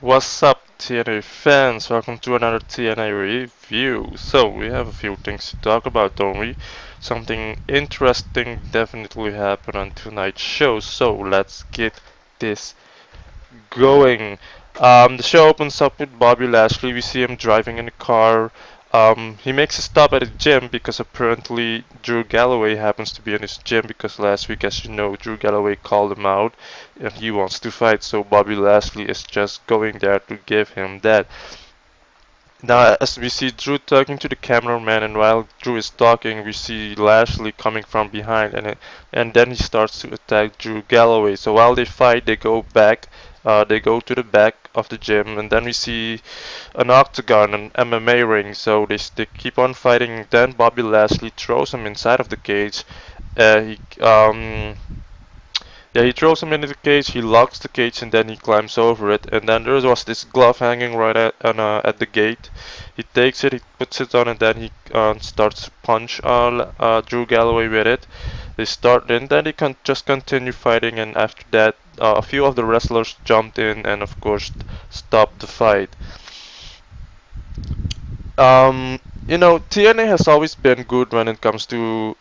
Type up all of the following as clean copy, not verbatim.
What's up, TNA fans? Welcome to another TNA review. So, we have a few things to talk about, don't we? Something interesting definitely happened on tonight's show, so let's get this going. The show opens up with Bobby Lashley. We see him driving in a car. He makes a stop at a gym because apparently Drew Galloway happens to be in his gym because last week, as you know, Drew Galloway called him out and he wants to fight, so Bobby Lashley is just going there to give him that. Now, as we see Drew talking to the cameraman, and while Drew is talking, we see Lashley coming from behind, and then he starts to attack Drew Galloway. So while they fight, they go to the back of the gym, and then we see an octagon, an MMA ring. So they keep on fighting. Then Bobby Lashley throws him inside of the cage. Uh, he um yeah, he throws him into the cage, he locks the cage, and then he climbs over it. And then there was this glove hanging right at the gate. He takes it, he puts it on, and then he starts to punch Drew Galloway with it. They start, and then they can just continue fighting. And after that, a few of the wrestlers jumped in and, of course, stopped the fight. TNA has always been good when it comes to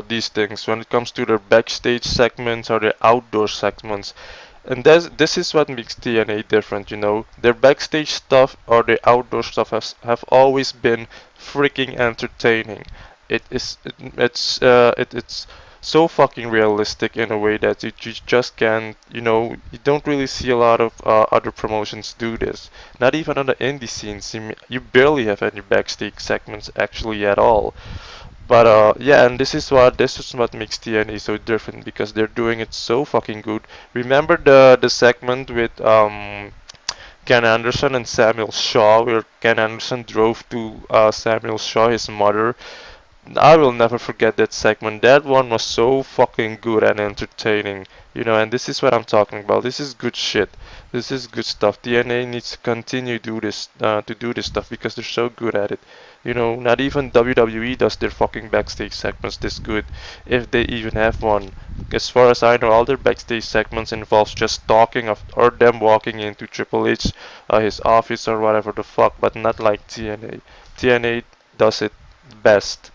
these things, when it comes to their backstage segments or their outdoor segments. And this is what makes TNA different, you know. Their backstage stuff or their outdoor stuff have always been freaking entertaining. It's so fucking realistic in a way that you just can't, you don't really see a lot of other promotions do this. Not even on the indie scenes, you barely have any backstage segments actually at all. But yeah, and this is what makes TNA so different because they're doing it so fucking good. Remember the segment with Ken Anderson and Samuel Shaw, where Ken Anderson drove to Samuel Shaw, his mother. I will never forget that segment. That one was so fucking good and entertaining. And this is what I'm talking about. This is good shit. This is good stuff. TNA needs to continue to do this stuff because they're so good at it. Not even WWE does their fucking backstage segments this good, if they even have one. As far as I know, all their backstage segments involves just talking or them walking into Triple H, his office or whatever the fuck, but not like TNA. TNA does it best.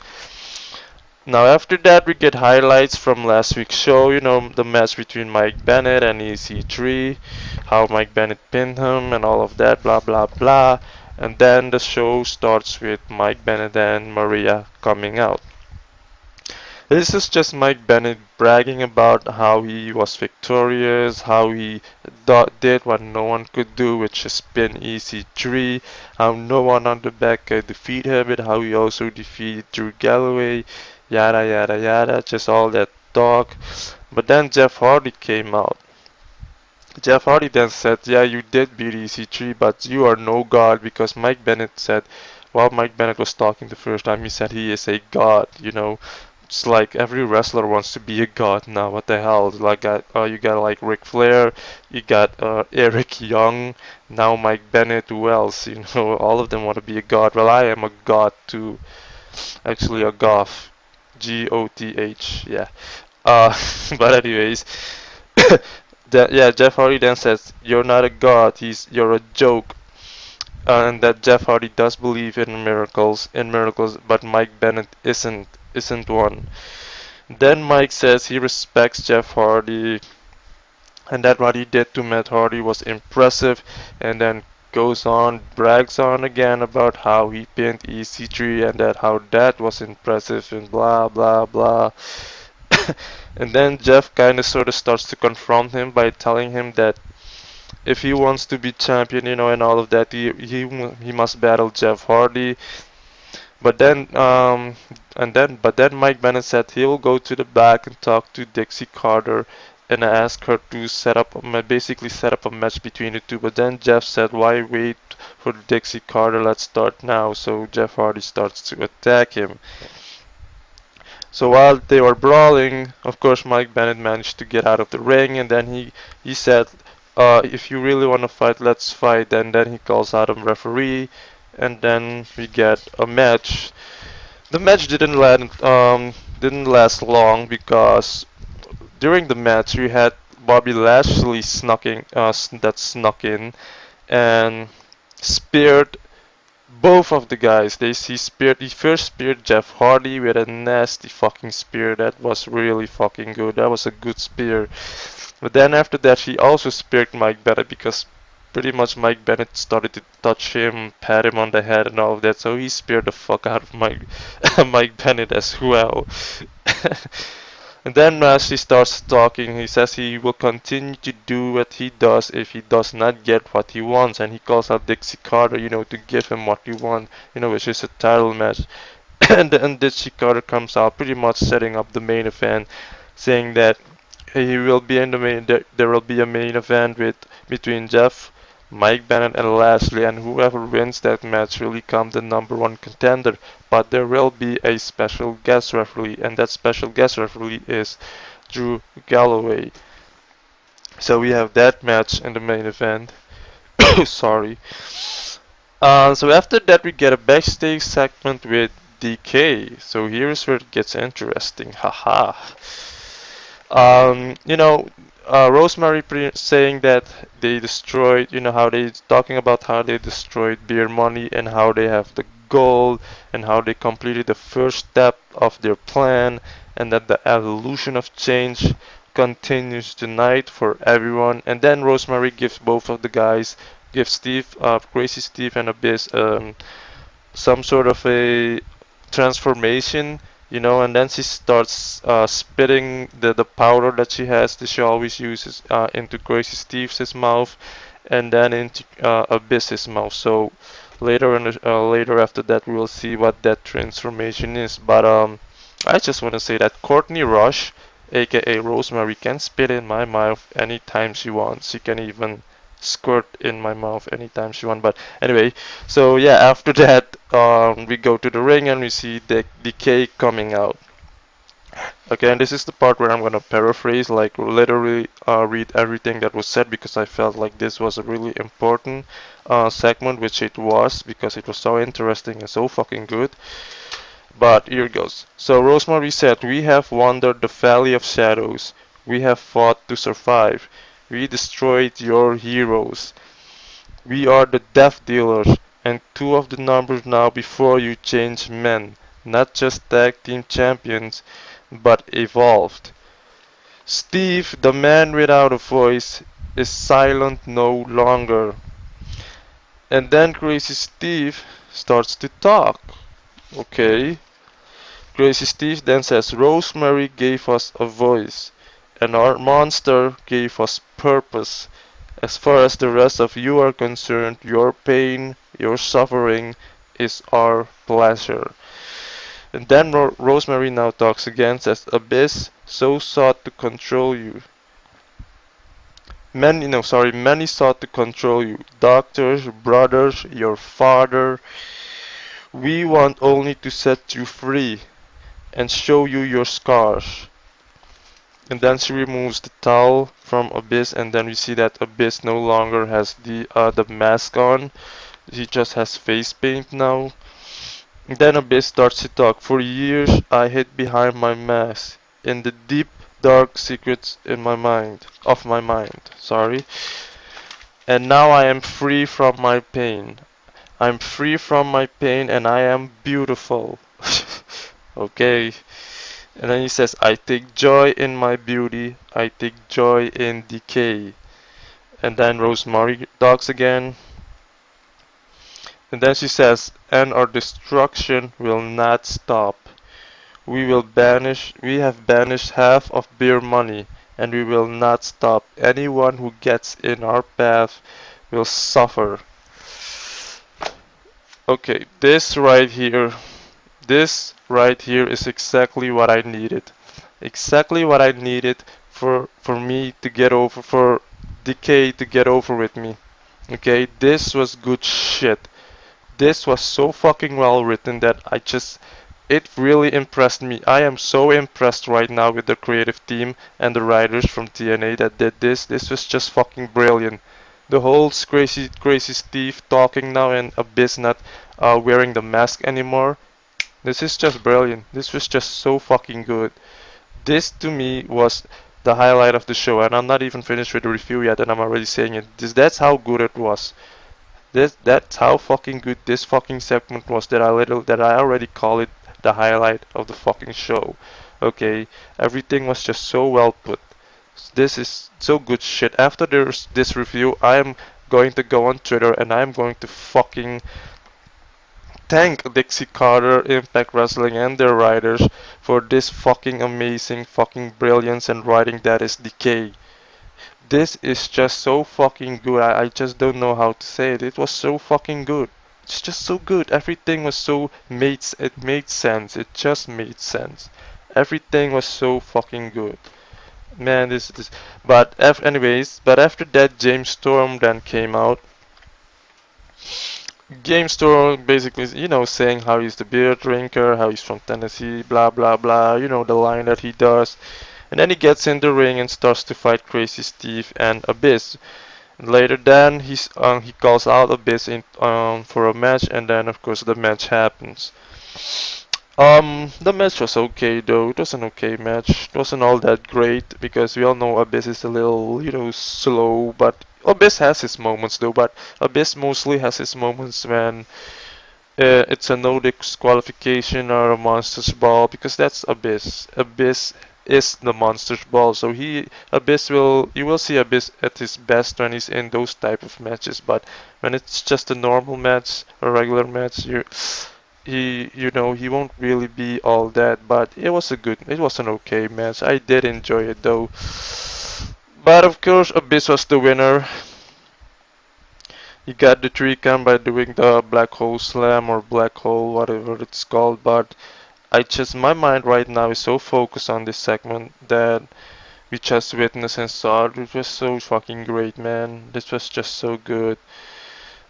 Now after that we get highlights from last week's show, the match between Mike Bennett and EC3, how Mike Bennett pinned him and all of that, blah blah blah. And then the show starts with Mike Bennett and Maria coming out. This is just Mike Bennett bragging about how he was victorious, how he did what no one could do, which is pin EC3, how no one on the back could defeat him, and how he also defeated Drew Galloway, yada yada yada, just all that talk. But then Jeff Hardy came out. Jeff Hardy then said, yeah, you did beat EC3, but you are no god, because Mike Bennett said, while Mike Bennett was talking the first time, he said he is a god. It's like every wrestler wants to be a god now. What the hell? Like, you got like Ric Flair, you got Eric Young, now Mike Bennett. Who else? All of them want to be a god. Well, I am a god too. Actually, a goth. Goth. Yeah. Uh, but anyways, yeah, Jeff Hardy then says, "You're not a god. You're a joke." And that Jeff Hardy does believe in miracles, but Mike Bennett isn't one. Then Mike says he respects Jeff Hardy and that what he did to Matt Hardy was impressive, and then goes on, brags on again about how he pinned EC3 and that how that was impressive and blah blah blah. And then Jeff kind of sort of starts to confront him by telling him that if he wants to be champion, and all of that, he must battle Jeff Hardy. But then Mike Bennett said he'll go to the back and talk to Dixie Carter and ask her to basically set up a match between the two. But then Jeff said, "Why wait for Dixie Carter? Let's start now." So Jeff Hardy starts to attack him. So while they were brawling, of course Mike Bennett managed to get out of the ring, and then he said, "If you really want to fight, let's fight." And then he calls out a referee, and then we get a match. The match didn't last long because during the match we had Bobby Lashley that snuck in, and speared both of the guys. He first speared Jeff Hardy with a nasty fucking spear that was really fucking good. That was a good spear. But then after that he also speared Mike Bennett because pretty much Mike Bennett started to touch him, pat him on the head and all of that, so he speared the fuck out of Mike Mike Bennett as well. And then Lashley starts talking. He says he will continue to do what he does if he does not get what he wants, and he calls out Dixie Carter, to give him what he wants, which is a title match. And then Dixie Carter comes out, pretty much setting up the main event, saying that he will be in the main. There will be a main event between Jeff, Mike Bennett, and Lashley, and whoever wins that match will become the #1 contender. But there will be a special guest referee, and that special guest referee is Drew Galloway. So we have that match in the main event. Sorry. So after that we get a backstage segment with DK. So here's where it gets interesting. Haha. Rosemary saying that they destroyed, how they talking about how they destroyed beer money and how they have the gold and how they completed the first step of their plan and that the evolution of change continues tonight for everyone. And then Rosemary gives both of the guys, gives Steve, Crazy Steve and Abyss, some sort of a transformation, and then she starts spitting the powder that she has that she always uses into Crazy Steve's mouth and then into Abyss's mouth. So later after that we will see what that transformation is. But I just want to say that Courtney Rush, aka Rosemary, can spit in my mouth anytime she wants. She can even squirt in my mouth anytime she wants. But anyway, so yeah, after that we go to the ring and we see the DECAY coming out. Okay, and this is the part where I'm gonna paraphrase, like literally read everything that was said because I felt like this was a really important segment, which it was because it was so interesting and so fucking good. But here goes. So Rosemary said, "We have wandered the Valley of Shadows. We have fought to survive. We destroyed your heroes. We are the Death Dealers, and two of the numbers now before you change men, not just tag team champions, but evolved. Steve, the man without a voice, is silent no longer." And then Crazy Steve starts to talk. Okay. Crazy Steve then says, "Rosemary gave us a voice, and our monster gave us purpose. As far as the rest of you are concerned, your pain, your suffering is our pleasure." And then Rosemary now talks again, says, "Abyss so sought to control you. Many sought to control you. Doctors, brothers, your father. We want only to set you free and show you your scars." And then she removes the towel from Abyss, and then we see that Abyss no longer has the mask on. He just has face paint now. And then Abyss starts to talk. "For years I hid behind my mask in the deep dark secrets in my mind sorry. And now I am free from my pain. I'm free from my pain and I am beautiful." Okay. And then he says, "I take joy in my beauty. I take joy in decay." And then Rosemary talks again. And then she says, "And our destruction will not stop. We have banished half of beer money, and we will not stop. Anyone who gets in our path will suffer." Okay, this right here is exactly what I needed. Exactly what I needed for me to get over, for DECAY to get over with me. Okay, this was good shit. This was so fucking well written that it really impressed me. I am so impressed right now with the creative team and the writers from TNA that did this. This was just fucking brilliant. The whole crazy Steve talking now and Abyss not wearing the mask anymore. This is just brilliant. This was just so fucking good. This to me was the highlight of the show, and I'm not even finished with the review yet, and I'm already saying it. That's how good it was. That's how fucking good this fucking segment was that I already call it the highlight of the fucking show. Okay, everything was just so well put. This is so good shit. After this review, I am going to go on Twitter and I'm going to fucking thank Dixie Carter, Impact Wrestling, and their writers for this fucking amazing fucking brilliance and writing that is DECAY. This is just so fucking good. I just don't know how to say it. It was so fucking good. It's just so good. Everything was so it made sense. It just made sense. Everything was so fucking good. Man, this but after that James Storm then came out. James Storm basically, saying how he's the beer drinker, how he's from Tennessee, blah blah blah, the line that he does. And then he gets in the ring and starts to fight Crazy Steve and Abyss. Later then he calls out Abyss for a match, and then of course the match happens. The match was okay though. It was an okay match. It wasn't all that great because we all know Abyss is a little, slow. But Abyss has his moments though. But Abyss mostly has his moments when it's a no disqualification or a monster's ball because that's Abyss. Abyss is the monster's ball. So you will see Abyss at his best when he's in those type of matches. But when it's just a normal match, a regular match, he won't really be all that. But it was an okay match. I did enjoy it though. But of course, Abyss was the winner. He got the 3 count by doing the black hole slam or black hole, whatever it's called. But my mind right now is so focused on this segment that we just witnessed and saw. It was so fucking great, man. This was just so good.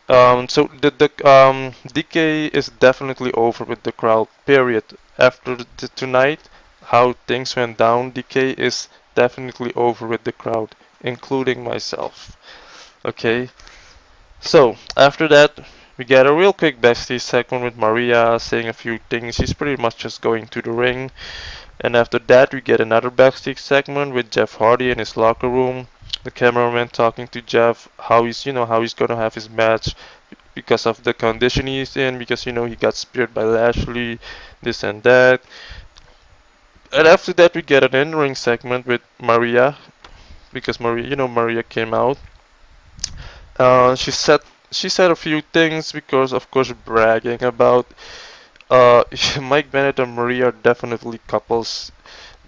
So the DK is definitely over with the crowd. Period. After tonight, how things went down, DK is definitely over with the crowd, including myself. Okay. So after that, we get a real quick backstage segment with Maria saying a few things. She's pretty much just going to the ring. And after that, we get another backstage segment with Jeff Hardy in his locker room. The cameraman talking to Jeff how he's gonna have his match because of the condition he's in, because he got speared by Lashley, this and that. And after that, we get an in-ring segment with Maria because Maria came out. She said a few things because, of course, bragging about Mike Bennett and Maria are definitely couples.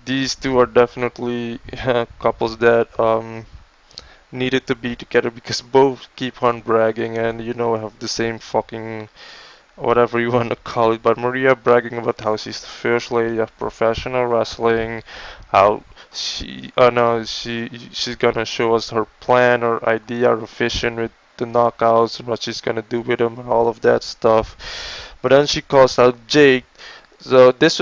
These two are definitely couples that needed to be together because both keep on bragging and have the same fucking whatever you want to call it. But Maria bragging about how she's the first lady of professional wrestling, how she's gonna show us her plan or idea or vision with the knockouts and what she's gonna do with them and all of that stuff. But then she calls out Jake. So this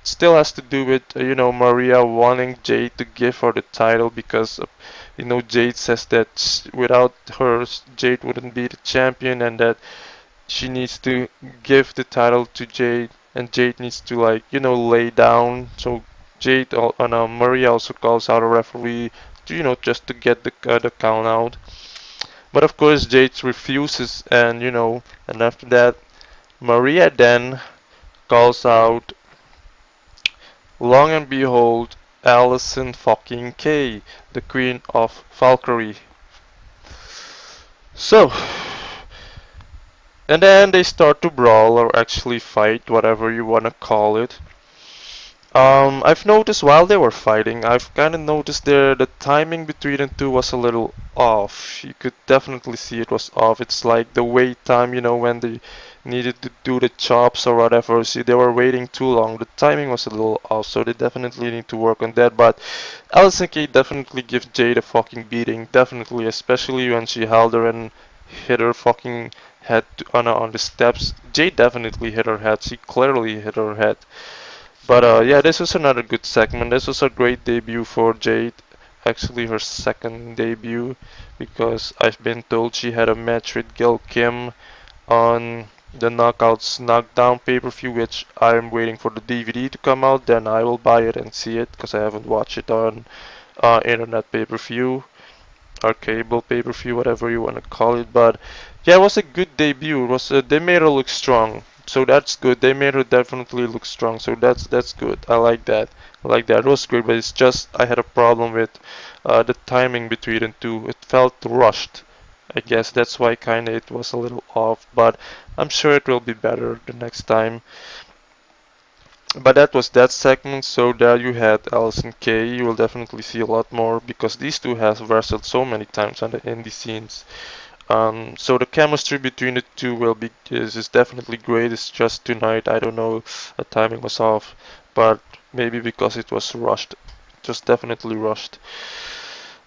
still has to do with Maria wanting Jade to give her the title because Jade says that without her Jade wouldn't be the champion and that she needs to give the title to Jade, and Jade needs to lay down. So Maria also calls out a referee to just to get the count out. But of course Jade refuses, and after that Maria then calls out, long and behold, Allison fucking Kay, the Queen of Valkyrie. So, and then they start to brawl or actually fight, whatever you wanna call it. I've noticed while they were fighting, I've kind of noticed the timing between the two was a little off. You could definitely see it was off. It's like the wait time, when they needed to do the chops or whatever. See, they were waiting too long. The timing was a little off, so they definitely need to work on that. But Alison Kay definitely gives Jade a fucking beating, definitely, especially when she held her and hit her fucking head on the steps. Jade definitely hit her head. She clearly hit her head. But yeah, this was another good segment. This was a great debut for Jade. Actually, her second debut, because I've been told she had a match with Gil Kim on the Knockouts Knockdown pay-per-view, which I'm waiting for the DVD to come out. Then I will buy it and see it, because I haven't watched it on internet pay-per-view. or cable pay-per-view, whatever you want to call it. But yeah, it was a good debut. It was they made her look strong, so that's good. They made her definitely look strong, so that's good. I like that. I like that. It was great, but it's just I had a problem with the timing between the two. It felt rushed. I guess that's why kinda it was a little off, but I'm sure it will be better the next time. But that was that segment, so there you had Allison Kay. You will definitely see a lot more because these two have wrestled so many times on the indie scenes. So the chemistry between the two will be is definitely great. It's just tonight, I don't know, the timing was off, but maybe because it was rushed, just definitely rushed.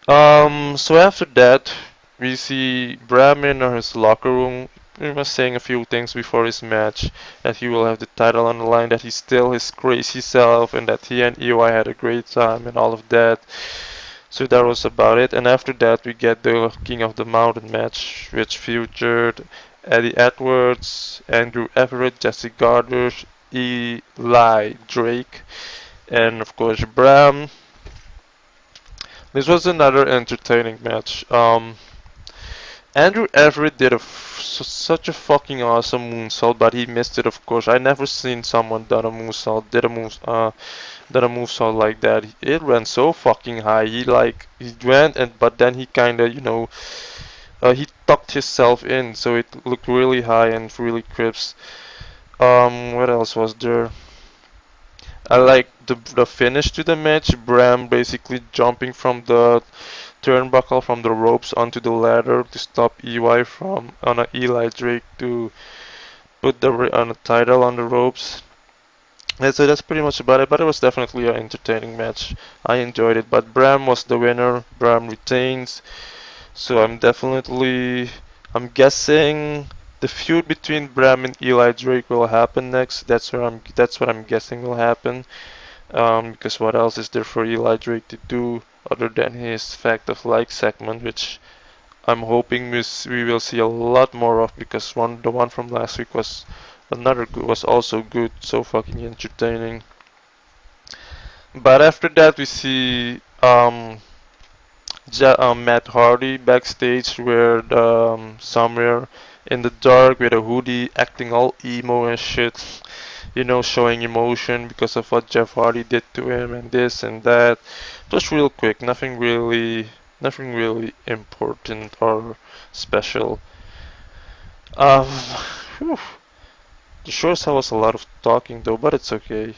So after that, we see Bram in his locker room. He was saying a few things before his match, that he will have the title on the line, that he's still his crazy self, and that he and EY had a great time and all of that. So that was about it. And after that, we get the King of the Mountain match, which featured Eddie Edwards, Andrew Everett, Jesse Gardner, Eli Drake, and of course Bram. This was another entertaining match. Andrew Everett did such a fucking awesome moonsault, but he missed it. Of course, I never seen someone done a moonsault like that. It went so fucking high. He went and but then he kinda he tucked himself in, so it looked really high and really crisp. What else was there? I like the finish to the match. Bram basically jumping from the turnbuckle from the ropes onto the ladder to stop EY from on a Eli Drake to put the on a title on the ropes. And so that's pretty much about it. But it was definitely an entertaining match. I enjoyed it. But Bram was the winner. Bram retains. So I'm guessing the feud between Bram and Eli Drake will happen next. That's what I'm guessing will happen. Because what else is there for Eli Drake to do other than his Fact of Life segment, which I'm hoping we will see a lot more of because the one from last week was also good, so fucking entertaining. But after that we see Matt Hardy backstage where somewhere in the dark with a hoodie acting all emo and shit, showing emotion because of what Jeff Hardy did to him and this and that. Just real quick, nothing really important or special. Um, whew. The show was a lot of talking though, but it's okay.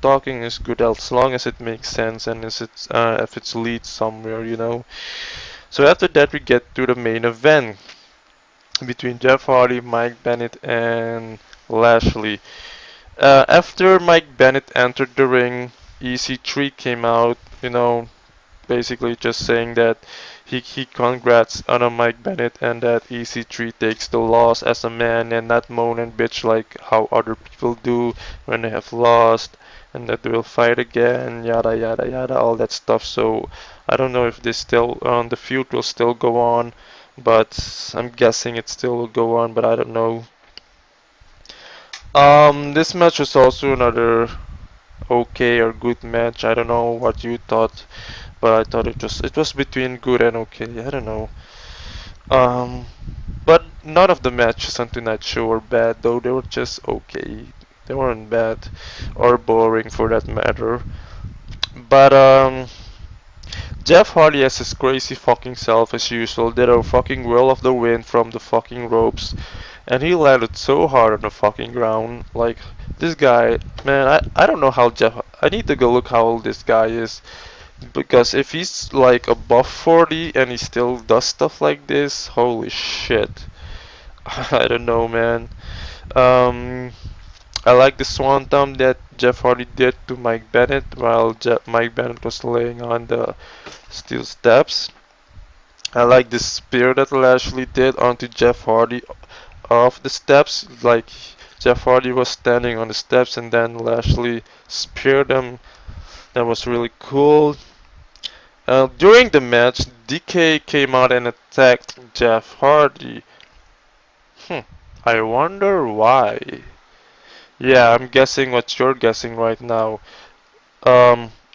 Talking is good as long as it makes sense and if it's leads somewhere. So after that we get to the main event between Jeff Hardy, Mike Bennett, and Lashley. After Mike Bennett entered the ring, EC3 came out, basically just saying that he congrats on Mike Bennett and that EC3 takes the loss as a man and not moan and bitch like how other people do when they have lost and that they will fight again, yada yada yada, all that stuff. So I don't know if the feud will still go on, but I'm guessing it still will go on, but I don't know. This match was also another okay or good match. I don't know what you thought, but I thought it was between good and okay. I don't know. Um, but none of the matches on tonight's show were bad, though they were just okay. They weren't bad or boring for that matter. But Jeff Hardy as his crazy fucking self as usual did a fucking whirl of the wind from the fucking ropes and he landed so hard on the fucking ground. Like this guy, man, I don't know how I need to go look how old this guy is because if he's like above 40 and he still does stuff like this, holy shit. I don't know, man. Um, I like the swanton that Jeff Hardy did to Mike Bennett while Mike Bennett was laying on the steel steps. I like the spear that Lashley did onto Jeff Hardy off the steps. Like Jeff Hardy was standing on the steps and then Lashley speared him. That was really cool. During the match, DK came out and attacked Jeff Hardy. Hmm. I wonder why. Yeah, I'm guessing what you're guessing right now.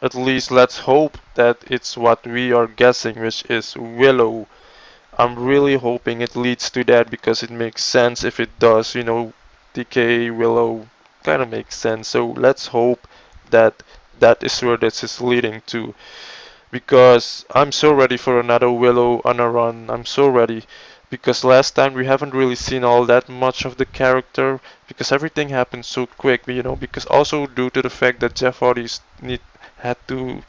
At least let's hope that it's what we are guessing, which is Willow. I'm really hoping it leads to that because it makes sense if it does, you know, DK, Willow, kind of makes sense. So let's hope that that is where this is leading to because I'm so ready for another Willow on a run. I'm so ready because last time we haven't really seen all that much of the character because everything happened so quick, you know, because also due to the fact that Jeff Hardy's had to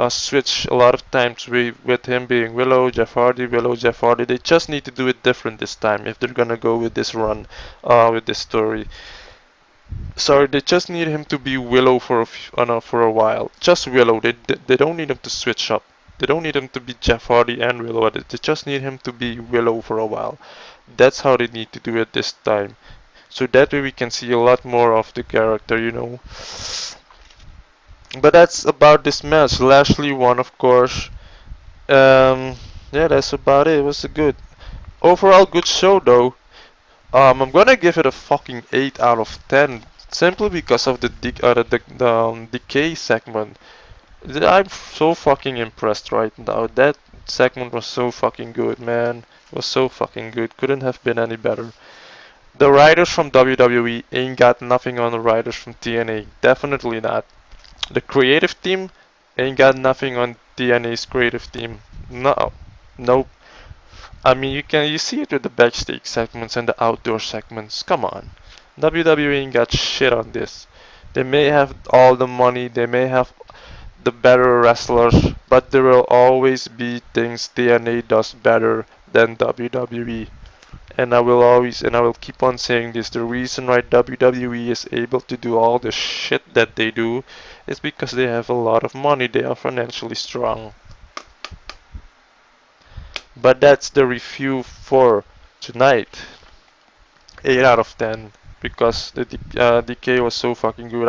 switch a lot of times with him being Willow, Jeff Hardy, Willow, Jeff Hardy. They just need to do it different this time if they're gonna go with this run, with this story. Sorry, they just need him to be Willow for for a while. Just Willow. They don't need him to switch up. They don't need him to be Jeff Hardy and Willow. They just need him to be Willow for a while. That's how they need to do it this time. So that way we can see a lot more of the character, you know. But that's about this match. Lashley won, of course. Yeah, that's about it. It was a good, overall good show though. I'm gonna give it a fucking 8 out of 10 simply because of the decay segment. I'm so fucking impressed right now. That segment was so fucking good, man. It was so fucking good. Couldn't have been any better. The writers from WWE ain't got nothing on the writers from TNA. Definitely not. The creative team ain't got nothing on TNA's creative team. No. Nope. I mean, you see it with the backstage segments and the outdoor segments. Come on, WWE ain't got shit on this. They may have all the money, they may have the better wrestlers, but there will always be things TNA does better than WWE. And I will keep on saying this. The reason why WWE is able to do all the shit that they do is because they have a lot of money. They are financially strong. But that's the review for tonight. 8 out of 10 because the DK was so fucking good.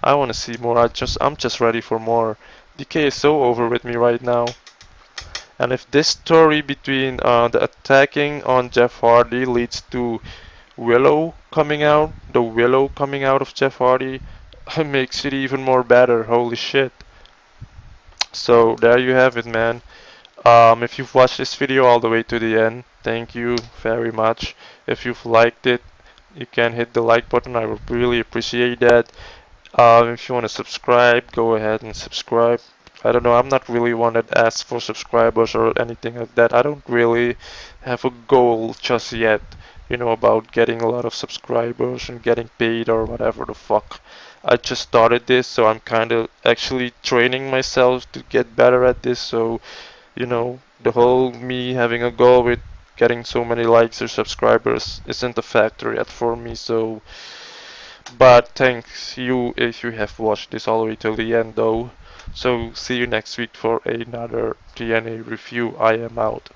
I want to see more. I'm just ready for more. DK is so over with me right now. And if this story between the attacking on Jeff Hardy leads to the Willow coming out of Jeff Hardy, makes it even more better. Holy shit. So there you have it, man. If you've watched this video all the way to the end, thank you very much. If you've liked it, you can hit the like button. I would really appreciate that. If you want to subscribe, go ahead and subscribe. I don't know, I'm not really one that asks for subscribers or anything like that. I don't really have a goal just yet, you know, about getting a lot of subscribers and getting paid or whatever the fuck. I just started this, so I'm kind of actually training myself to get better at this. So, you know, the whole me having a goal with getting so many likes or subscribers isn't a factor yet for me. So, but thanks you if you have watched this all the way till the end though. So see you next week for another TNA review. I am out.